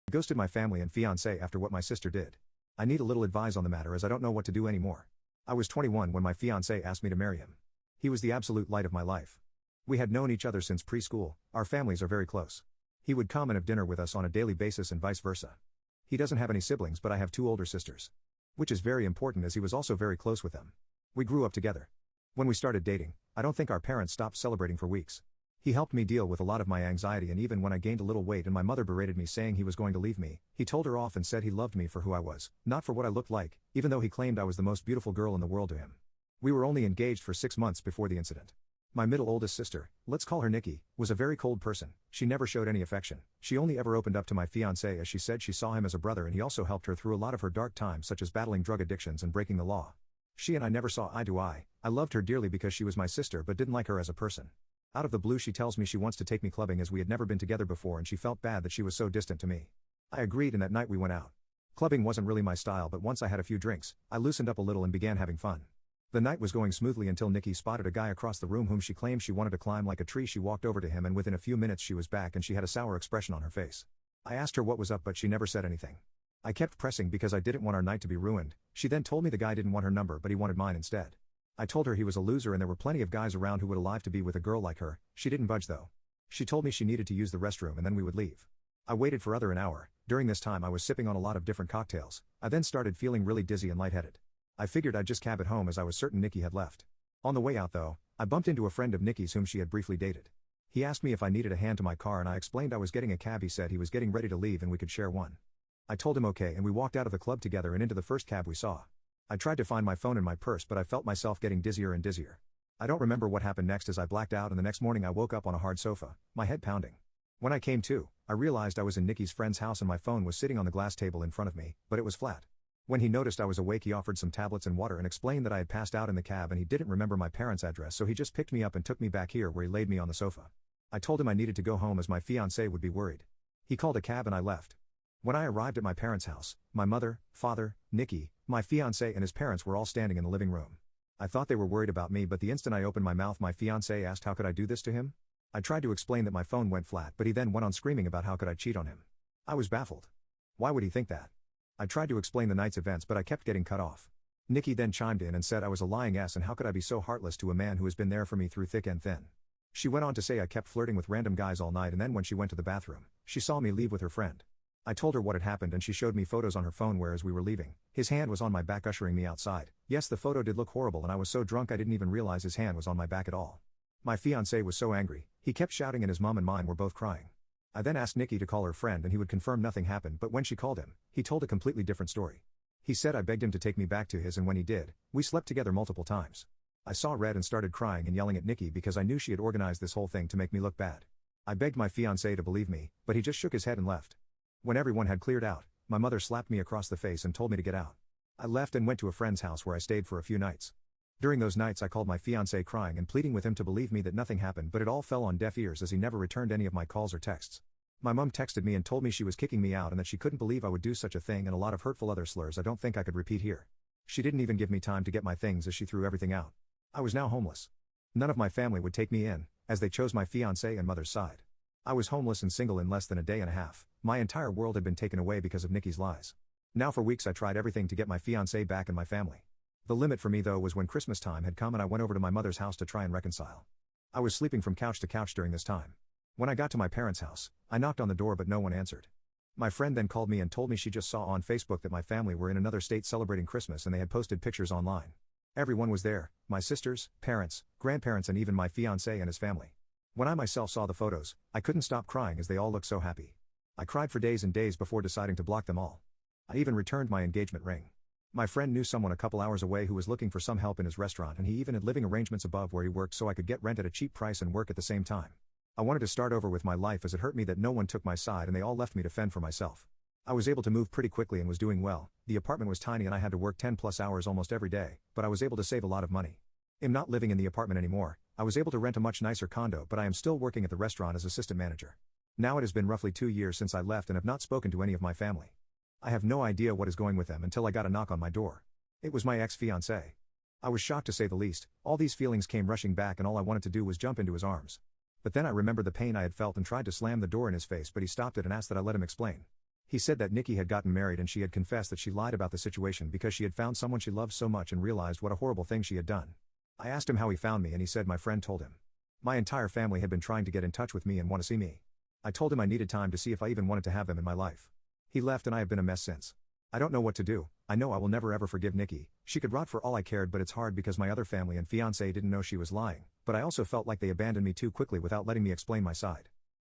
I ghosted my family and fiance after what my sister did. I need a little advice on the matter as I don't know what to do anymore. I was 21 when my fiance asked me to marry him. He was the absolute light of my life. We had known each other since preschool, our families are very close. He would come and have dinner with us on a daily basis and vice versa. He doesn't have any siblings but I have two older sisters. Which is very important as he was also very close with them. We grew up together. When we started dating, I don't think our parents stopped celebrating for weeks. He helped me deal with a lot of my anxiety, and even when I gained a little weight and my mother berated me saying he was going to leave me, he told her off and said he loved me for who I was, not for what I looked like, even though he claimed I was the most beautiful girl in the world to him. We were only engaged for 6 months before the incident. My middle oldest sister, let's call her Nikki, was a very cold person. She never showed any affection. She only ever opened up to my fiancé as she said she saw him as a brother, and he also helped her through a lot of her dark times such as battling drug addictions and breaking the law. She and I never saw eye to eye. I loved her dearly because she was my sister but didn't like her as a person. Out of the blue she tells me she wants to take me clubbing as we had never been together before and she felt bad that she was so distant to me. I agreed and that night we went out. Clubbing wasn't really my style, but once I had a few drinks, I loosened up a little and began having fun. The night was going smoothly until Nikki spotted a guy across the room whom she claimed she wanted to climb like a tree. She walked over to him and within a few minutes she was back and she had a sour expression on her face. I asked her what was up but she never said anything. I kept pressing because I didn't want our night to be ruined. She then told me the guy didn't want her number but he wanted mine instead. I told her he was a loser and there were plenty of guys around who would alive to be with a girl like her. She didn't budge though. She told me she needed to use the restroom and then we would leave. I waited for an hour. During this time I was sipping on a lot of different cocktails. I then started feeling really dizzy and lightheaded. I figured I'd just cab it home as I was certain Nikki had left. On the way out though, I bumped into a friend of Nikki's whom she had briefly dated. He asked me if I needed a hand to my car and I explained I was getting a cab. He said he was getting ready to leave and we could share one. I told him okay and we walked out of the club together and into the first cab we saw. I tried to find my phone in my purse but I felt myself getting dizzier and dizzier. I don't remember what happened next as I blacked out and the next morning I woke up on a hard sofa, my head pounding. When I came to, I realized I was in Nikki's friend's house and my phone was sitting on the glass table in front of me, but it was flat. When he noticed I was awake he offered some tablets and water and explained that I had passed out in the cab and he didn't remember my parents' address so he just picked me up and took me back here where he laid me on the sofa. I told him I needed to go home as my fiancé would be worried. He called a cab and I left. When I arrived at my parents' house, my mother, father, Nikki, my fiancé and his parents were all standing in the living room. I thought they were worried about me but the instant I opened my mouth my fiancé asked how could I do this to him? I tried to explain that my phone went flat but he then went on screaming about how could I cheat on him. I was baffled. Why would he think that? I tried to explain the night's events but I kept getting cut off. Nikki then chimed in and said I was a lying ass and how could I be so heartless to a man who has been there for me through thick and thin. She went on to say I kept flirting with random guys all night and then when she went to the bathroom, she saw me leave with her friend. I told her what had happened and she showed me photos on her phone where as we were leaving, his hand was on my back ushering me outside. Yes, the photo did look horrible and I was so drunk I didn't even realize his hand was on my back at all. My fiancé was so angry, he kept shouting and his mom and mine were both crying. I then asked Nikki to call her friend and he would confirm nothing happened but when she called him, he told a completely different story. He said I begged him to take me back to his and when he did, we slept together multiple times. I saw red and started crying and yelling at Nikki because I knew she had organized this whole thing to make me look bad. I begged my fiancé to believe me, but he just shook his head and left. When everyone had cleared out, my mother slapped me across the face and told me to get out. I left and went to a friend's house where I stayed for a few nights. During those nights I called my fiancé crying and pleading with him to believe me that nothing happened but it all fell on deaf ears as he never returned any of my calls or texts. My mom texted me and told me she was kicking me out and that she couldn't believe I would do such a thing and a lot of hurtful other slurs I don't think I could repeat here. She didn't even give me time to get my things as she threw everything out. I was now homeless. None of my family would take me in, as they chose my fiancé and mother's side. I was homeless and single in less than a day and a half. My entire world had been taken away because of Nikki's lies. Now for weeks I tried everything to get my fiancé back and my family. The limit for me though was when Christmas time had come and I went over to my mother's house to try and reconcile. I was sleeping from couch to couch during this time. When I got to my parents' house, I knocked on the door but no one answered. My friend then called me and told me she just saw on Facebook that my family were in another state celebrating Christmas and they had posted pictures online. Everyone was there, my sisters, parents, grandparents and even my fiancé and his family. When I myself saw the photos, I couldn't stop crying as they all looked so happy. I cried for days and days before deciding to block them all. I even returned my engagement ring. My friend knew someone a couple hours away who was looking for some help in his restaurant and he even had living arrangements above where he worked so I could get rent at a cheap price and work at the same time. I wanted to start over with my life as it hurt me that no one took my side and they all left me to fend for myself. I was able to move pretty quickly and was doing well. The apartment was tiny and I had to work 10 plus hours almost every day, but I was able to save a lot of money. I'm not living in the apartment anymore. I was able to rent a much nicer condo but I am still working at the restaurant as assistant manager. Now it has been roughly 2 years since I left and have not spoken to any of my family. I have no idea what is going with them until I got a knock on my door. It was my ex-fiancé. I was shocked to say the least. All these feelings came rushing back and all I wanted to do was jump into his arms. But then I remembered the pain I had felt and tried to slam the door in his face but he stopped it and asked that I let him explain. He said that Nikki had gotten married and she had confessed that she lied about the situation because she had found someone she loved so much and realized what a horrible thing she had done. I asked him how he found me and he said my friend told him. My entire family had been trying to get in touch with me and want to see me. I told him I needed time to see if I even wanted to have them in my life. He left and I have been a mess since. I don't know what to do. I know I will never ever forgive Nikki. She could rot for all I cared, but it's hard because my other family and fiance didn't know she was lying, but I also felt like they abandoned me too quickly without letting me explain my side.